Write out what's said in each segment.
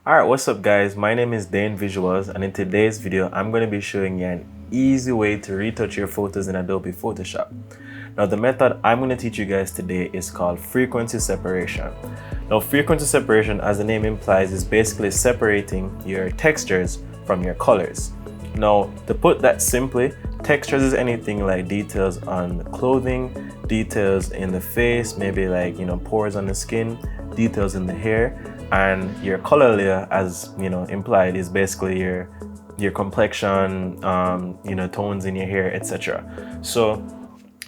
Alright, what's up guys? My name is Dane Visuals, and in today's video I'm going to be showing you an easy way to retouch your photos in Adobe Photoshop. Now the method I'm going to teach you guys today is called frequency separation. Now frequency separation, as the name implies, is basically separating your textures from your colors. Now to put that simply, textures is anything like details on clothing, details in the face, maybe like pores on the skin, details in the hair, and your color layer, as implied, is basically your complexion, tones in your hair, etc. So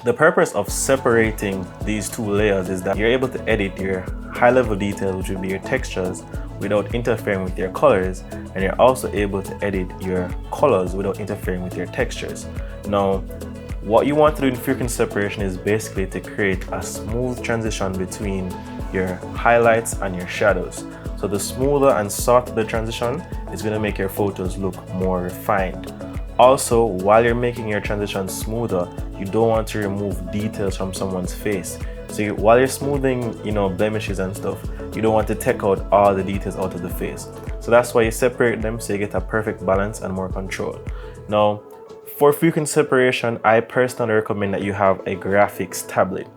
the purpose of separating these two layers is that you're able to edit your high-level details, which would be your textures, without interfering with your colors, and you're also able to edit your colors without interfering with your textures. Now, what you want to do in frequency separation is basically to create a smooth transition between your highlights and your shadows. So the smoother and softer the transition is going to make your photos look more refined. Also, while you're making your transition smoother, you don't want to remove details from someone's face. So while you're smoothing, blemishes and stuff, you don't want to take out all the details out of the face. So that's why you separate them, so you get a perfect balance and more control. Now, for frequency separation, I personally recommend that you have a graphics tablet.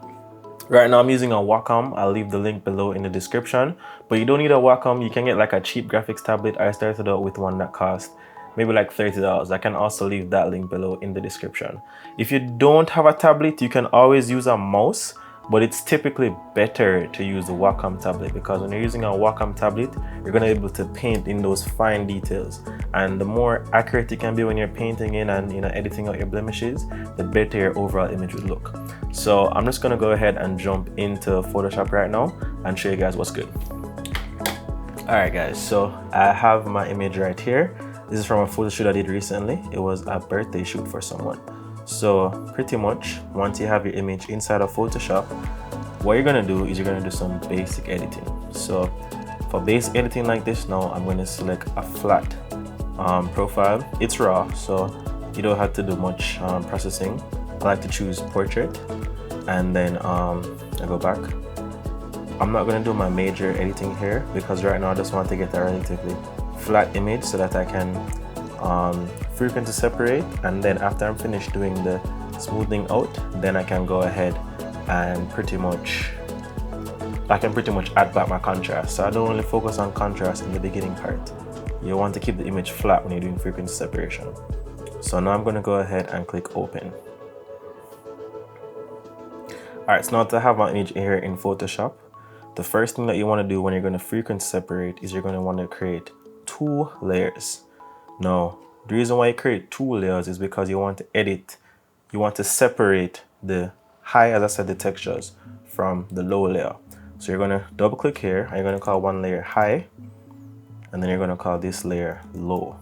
Right now I'm using a Wacom. I'll leave the link below in the description, but you don't need a Wacom. You can get like a cheap graphics tablet. I started out with one that cost maybe like $30. I can also leave that link below in the description. If you don't have a tablet, you can always use a mouse, but it's typically better to use the Wacom tablet, because when you're using a Wacom tablet, you're going to be able to paint in those fine details, and the more accurate you can be when you're painting in and editing out your blemishes, the better your overall image would look. So I'm just going to go ahead and jump into Photoshop right now and show you guys what's good. Alright guys, so I have my image right here. This is from a photo shoot I did recently. It was a birthday shoot for someone. So pretty much, once you have your image inside of Photoshop, what you're gonna do is you're gonna do some basic editing. So for basic editing like this, now I'm gonna select a flat profile. It's raw, so you don't have to do much processing. I like to choose portrait, and then I go back. I'm not gonna do my major editing here because right now I just want to get a relatively flat image so that I can frequency separate, and then after I'm finished doing the smoothing out, then I can go ahead and pretty much add back my contrast. So I don't really focus on contrast in the beginning part. You want to keep the image flat when you're doing frequency separation. So now I'm going to go ahead and click open. Alright, so now to have my image here in Photoshop, the first thing that you want to do when you're going to frequency separate is you're going to want to create two layers. Now, the reason why you create two layers is because you want to separate the high, as I said, the textures from the low layer. So you're going to double click here, and you're going to call one layer high, and then you're going to call this layer low.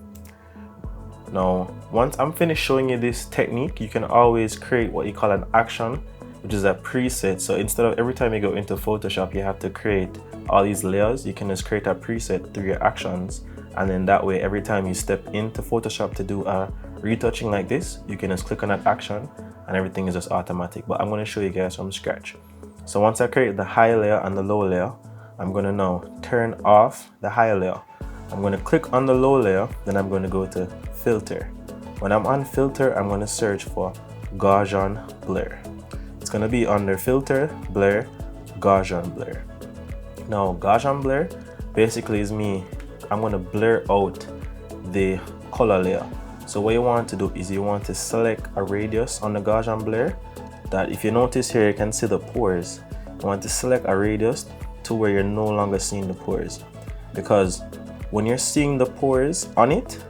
Now, once I'm finished showing you this technique, you can always create what you call an action, which is a preset. So instead of every time you go into Photoshop, you have to create all these layers, you can just create a preset through your actions. And then that way, every time you step into Photoshop to do a retouching like this, you can just click on that action and everything is just automatic. But I'm going to show you guys from scratch. So once I create the high layer and the low layer, I'm going to now turn off the high layer. I'm going to click on the low layer, then I'm going to go to filter. When I'm on filter, I'm going to search for Gaussian blur. It's going to be under filter, blur, Gaussian blur. Now Gaussian blur basically is I'm going to blur out the color layer. So what you want to do is you want to select a radius on the Gaussian blur, that if you notice here, you can see the pores. You want to select a radius to where you're no longer seeing the pores, because when you're seeing the pores on it,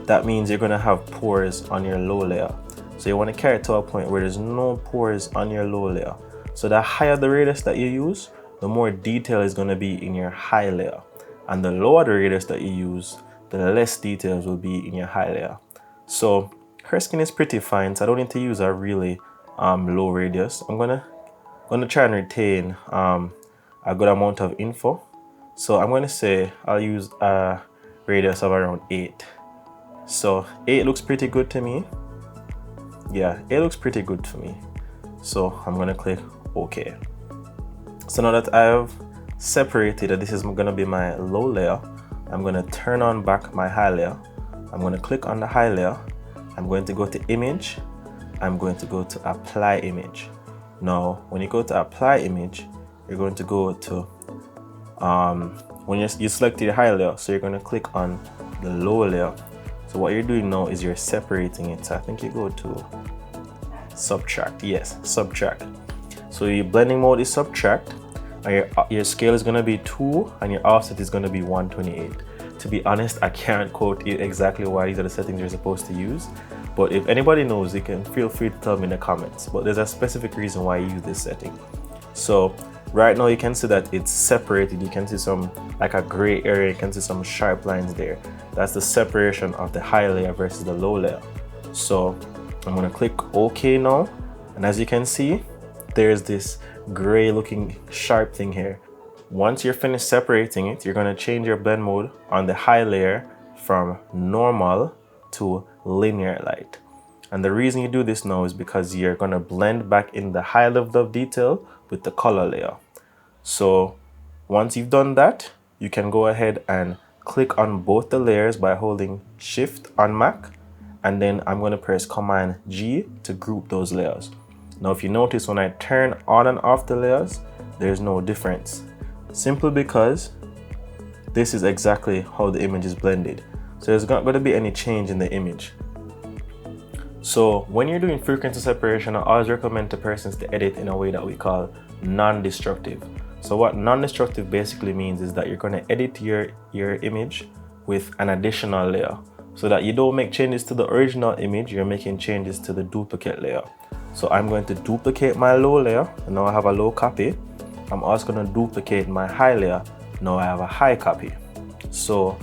that means you're going to have pores on your low layer. So you want to carry it to a point where there's no pores on your low layer. So the higher the radius that you use, the more detail is going to be in your high layer, and the lower the radius that you use, the less details will be in your high layer. So her skin is pretty fine, so I don't need to use a really low radius. I'm gonna try and retain a good amount of info. So I'm gonna say I'll use a radius of around 8. So 8 looks pretty good to me. Yeah, 8 looks pretty good for me. So I'm gonna click OK. So now that I have separated that this is going to be my low layer, I'm going to turn on back my high layer. I'm going to click on the high layer. I'm going to go to image. I'm going to go to apply image. Now, when you go to apply image, you're going to go to, when you select your high layer, so you're going to click on the low layer. So what you're doing now is you're separating it. So I think you go to subtract. Yes, subtract. So your blending mode is subtract, and your scale is going to be 2 and your offset is going to be 128. To be honest, I can't quote you exactly why these are the settings you're supposed to use, but if anybody knows, you can feel free to tell me in the comments. But there's a specific reason why I use this setting. So right now you can see that it's separated. You can see some like a gray area, you can see some sharp lines there. That's the separation of the high layer versus the low layer. So I'm going to click OK now, and as you can see, there's this gray looking sharp thing here. Once you're finished separating it, you're going to change your blend mode on the high layer from normal to linear light. And the reason you do this now is because you're going to blend back in the high level of detail with the color layer. So once you've done that, you can go ahead and click on both the layers by holding Shift on Mac, and then I'm going to press Command G to group those layers. Now if you notice, when I turn on and off the layers, there's no difference, simply because this is exactly how the image is blended. So there's not going to be any change in the image. So when you're doing frequency separation, I always recommend to persons to edit in a way that we call non-destructive. So what non-destructive basically means is that you're going to edit your image with an additional layer, so that you don't make changes to the original image, you're making changes to the duplicate layer. So I'm going to duplicate my low layer, and now I have a low copy. I'm also going to duplicate my high layer. Now I have a high copy. So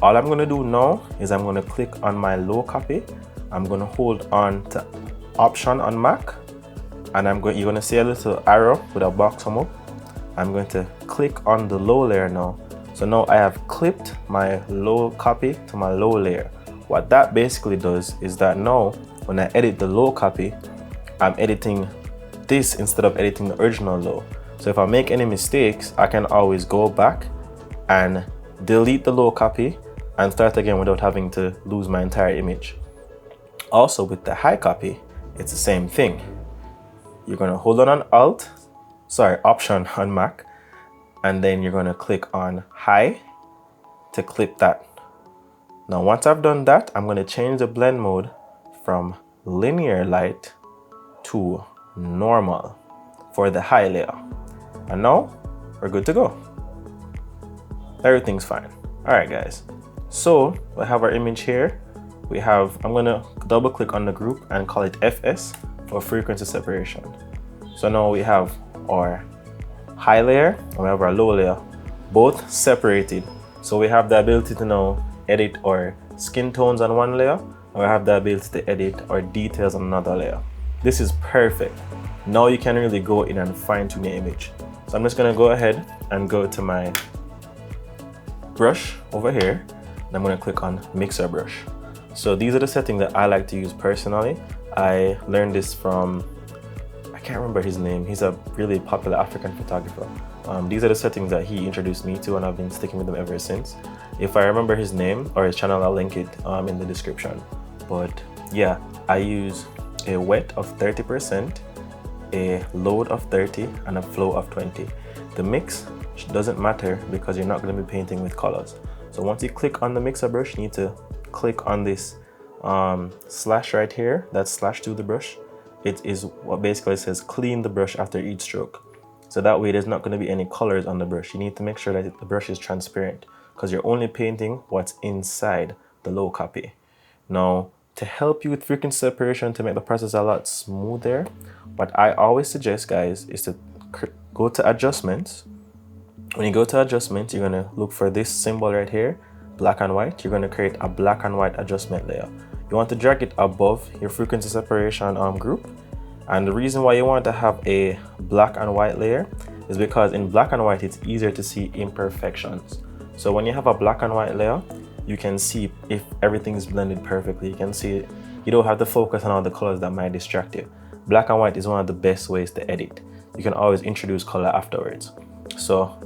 all I'm going to do now is I'm going to click on my low copy. I'm going to hold on to Option on Mac, and you're going to see a little arrow with a box come up. I'm going to click on the low layer now. So now I have clipped my low copy to my low layer. What that basically does is that now when I edit the low copy, I'm editing this instead of editing the original low. So if I make any mistakes, I can always go back and delete the low copy and start again without having to lose my entire image. Also with the high copy, it's the same thing. You're going to hold on Option on Mac, and then you're going to click on high to clip that. Now once I've done that, I'm going to change the blend mode from linear light to normal for the high layer. And now we're good to go. Everything's fine. All right, guys. So we have our image here. I'm going to double click on the group and call it FS for frequency separation. So now we have our high layer and we have our low layer, both separated. So we have the ability to now edit our skin tones on one layer, and we have the ability to edit our details on another layer. This is perfect. Now you can really go in and fine tune your image. So I'm just going to go ahead and go to my brush over here, and I'm going to click on mixer brush. So these are the settings that I like to use personally. I learned this from, I can't remember his name. He's a really popular African photographer. These are the settings that he introduced me to, and I've been sticking with them ever since. If I remember his name or his channel, I'll link it in the description. But yeah, I use a wet of 30%, a load of 30, and a flow of 20. The mix doesn't matter because you're not going to be painting with colors. So once you click on the mixer brush, you need to click on this slash right here, that's slash to the brush. It is what basically says clean the brush after each stroke. So that way there's not going to be any colors on the brush. You need to make sure that the brush is transparent because you're only painting what's inside the low copy. Now, to help you with frequency separation, to make the process a lot smoother, what I always suggest, guys, is to go to adjustments. When you go to adjustments, you're going to look for this symbol right here, black and white. You're going to create a black and white adjustment layer. You want to drag it above your frequency separation group. And the reason why you want to have a black and white layer is because in black and white, it's easier to see imperfections. So when you have a black and white layer, you can see if everything is blended perfectly. You can see you don't have to focus on all the colors that might distract you. Black and white is one of the best ways to edit. You can always introduce color afterwards. So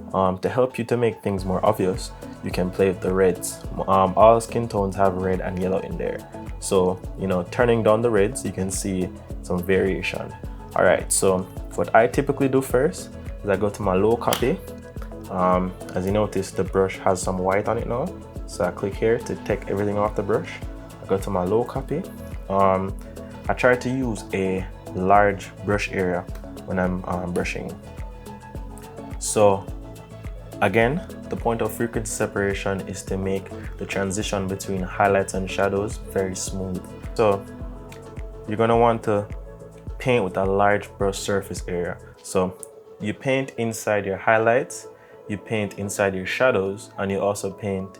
to help you to make things more obvious, you can play with the reds. All skin tones have red and yellow in there. So, you know, turning down the reds, you can see some variation. All right, so what I typically do first is I go to my low copy. As you notice, the brush has some white on it now. So I click here to take everything off the brush. I go to my low copy. I try to use a large brush area when I'm brushing. So again, the point of frequency separation is to make the transition between highlights and shadows very smooth. So you're gonna want to paint with a large brush surface area. So you paint inside your highlights, you paint inside your shadows, and you also paint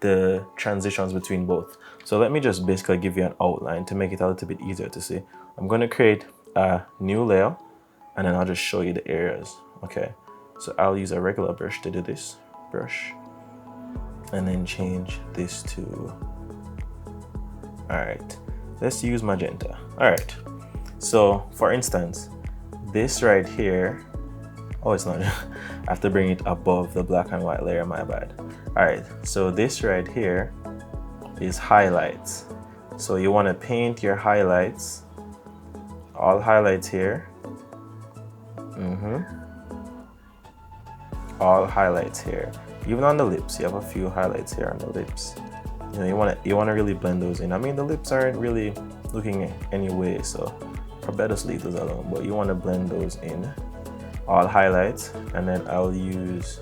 the transitions between both. So let me just basically give you an outline to make it a little bit easier to see. I'm going to create a new layer and then I'll just show you the areas. Okay, so I'll use a regular brush to do this brush and then change this to, all right, let's use magenta. All right, so for instance, this right here, oh, it's not, I have to bring it above the black and white layer, my bad. All right, so this right here is highlights. So you want to paint your highlights, all highlights here. All highlights here. Even on the lips, you have a few highlights here on the lips. You know, you want to really blend those in. I mean, the lips aren't really looking any way, so probably just leave those alone. But you want to blend those in. All highlights, and then I'll use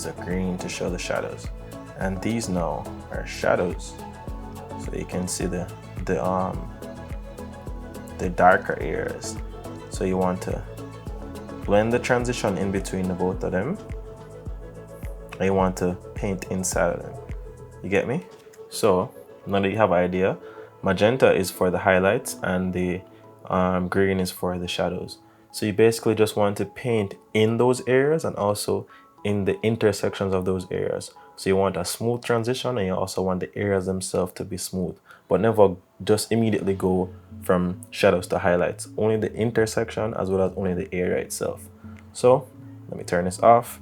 a green to show the shadows, and these now are shadows, so you can see the darker areas. So you want to blend the transition in between the both of them, and you want to paint inside of them. You get me? So now that you have an idea, magenta is for the highlights and the green is for the shadows. So you basically just want to paint in those areas and also in the intersections of those areas. So you want a smooth transition and you also want the areas themselves to be smooth, but never just immediately go from shadows to highlights. Only the intersection as well as only the area itself. So let me turn this off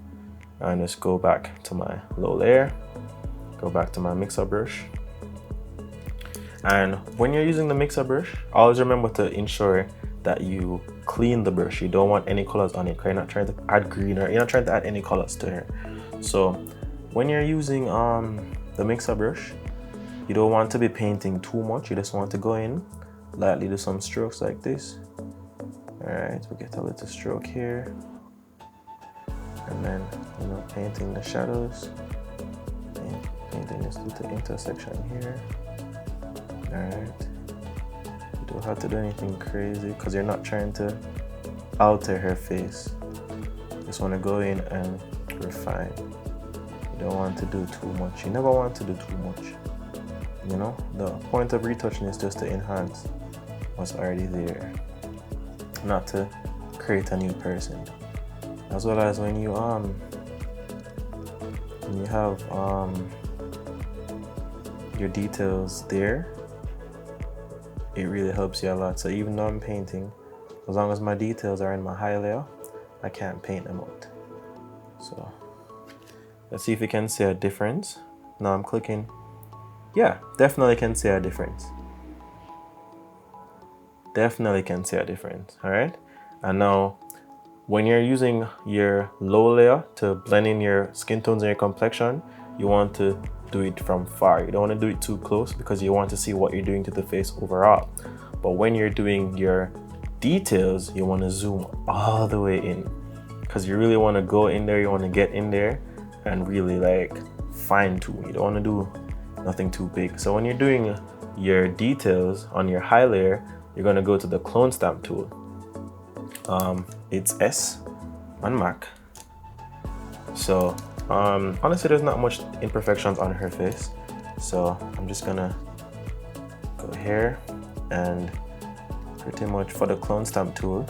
and just go back to my low layer, go back to my mixer brush. And when you're using the mixer brush, always remember to ensure that you clean the brush. You don't want any colors on it because you're not trying to add green or you're not trying to add any colors to it. So when you're using the mixer brush, you don't want to be painting too much. You just want to go in, lightly do some strokes like this. All right, we get a little stroke here. And then, you know, painting the shadows, painting this little intersection here. All right, you don't have to do anything crazy because you're not trying to alter her face. You just want to go in and refine. You don't want to do too much. You never want to do too much. You know, the point of retouching is just to enhance what's already there, not to create a new person. As well as when you have your details there, it really helps you a lot. So even though I'm painting, as long as my details are in my high layer, I can't paint them out. So let's see if we can see a difference. Now I'm clicking. Yeah, definitely can see a difference. Definitely can see a difference. All right. And now when you're using your low layer to blend in your skin tones and your complexion, you want to do it from far. You don't want to do it too close because you want to see what you're doing to the face overall. But when you're doing your details, you want to zoom all the way in because you really want to go in there. You want to get in there and really like fine tune. You don't want to do nothing too big. So when you're doing your details on your high layer, you're going to go to the clone stamp tool. It's S on Mac. So honestly, there's not much imperfections on her face, so I'm just gonna go here and pretty much for the clone stamp tool,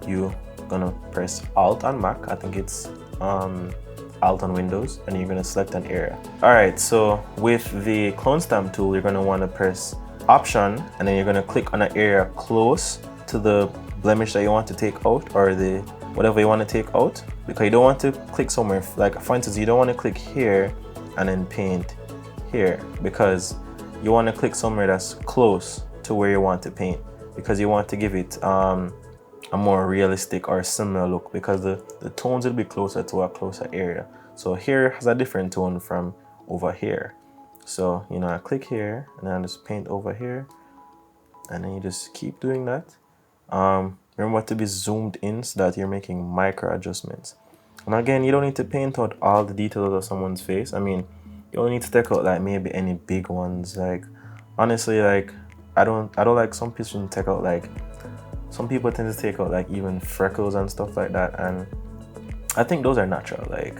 you're gonna press Alt on Mac. I think it's Alt on Windows, and you're gonna select an area. All right, so with the clone stamp tool, you're gonna want to press option, and then you're going to click on an area close to the blemish that you want to take out, or the whatever you want to take out, because you don't want to click somewhere, like for instance, you don't want to click here and then paint here, because you want to click somewhere that's close to where you want to paint, because you want to give it a more realistic or similar look, because the tones will be closer to a closer area. So here has a different tone from over here. So, you know, I click here and then I just paint over here, and then you just keep doing that. Remember to be zoomed in so that you're making micro adjustments. And again, you don't need to paint out all the details of someone's face. I mean, you only need to take out like maybe any big ones. Like honestly, like I don't like, some people take out like, some people tend to take out like even freckles and stuff like that, and I think those are natural. Like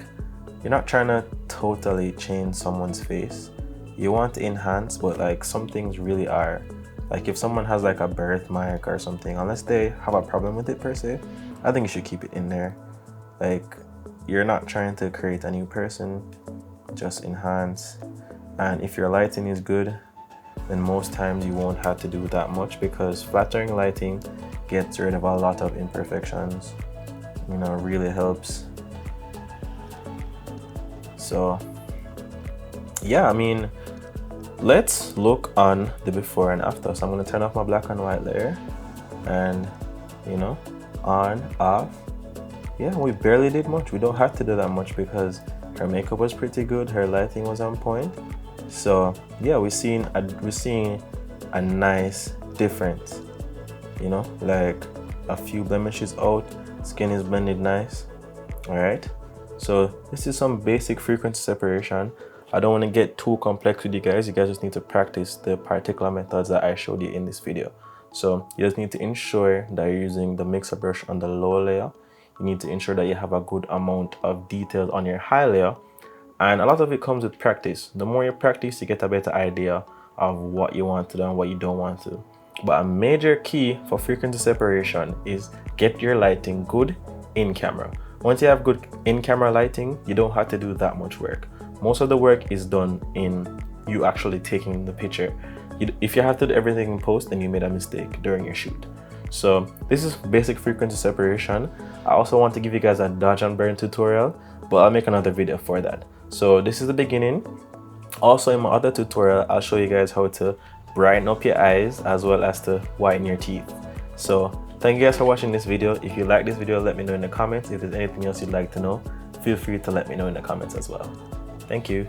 you're not trying to totally change someone's face. You want to enhance, but like some things really are, like if someone has like a birthmark or something, unless they have a problem with it per se, I think you should keep it in there. Like you're not trying to create a new person, just enhance. And if your lighting is good, then most times you won't have to do that much, because flattering lighting gets rid of a lot of imperfections, you know, really helps. So yeah, I mean, let's look on the before and after. So I'm going to turn off my black and white layer, and you know, on, off. Yeah, we barely did much. We don't have to do that much because her makeup was pretty good, her lighting was on point. So yeah, we're seeing a nice difference, you know, like a few blemishes out, skin is blended nice. All right, so this is some basic frequency separation. I don't want to get too complex with you guys. You guys just need to practice the particular methods that I showed you in this video. So you just need to ensure that you're using the mixer brush on the lower layer. You need to ensure that you have a good amount of details on your high layer. And a lot of it comes with practice. The more you practice, you get a better idea of what you want to do and what you don't want to. But a major key for frequency separation is get your lighting good in camera. Once you have good in-camera lighting, you don't have to do that much work. Most of the work is done in you actually taking the picture. If you have to do everything in post, then you made a mistake during your shoot. So this is basic frequency separation. I also want to give you guys a dodge and burn tutorial, but I'll make another video for that. So this is the beginning. Also in my other tutorial, I'll show you guys how to brighten up your eyes as well as to whiten your teeth. So thank you guys for watching this video. If you like this video, let me know in the comments. If there's anything else you'd like to know, feel free to let me know in the comments as well. Thank you.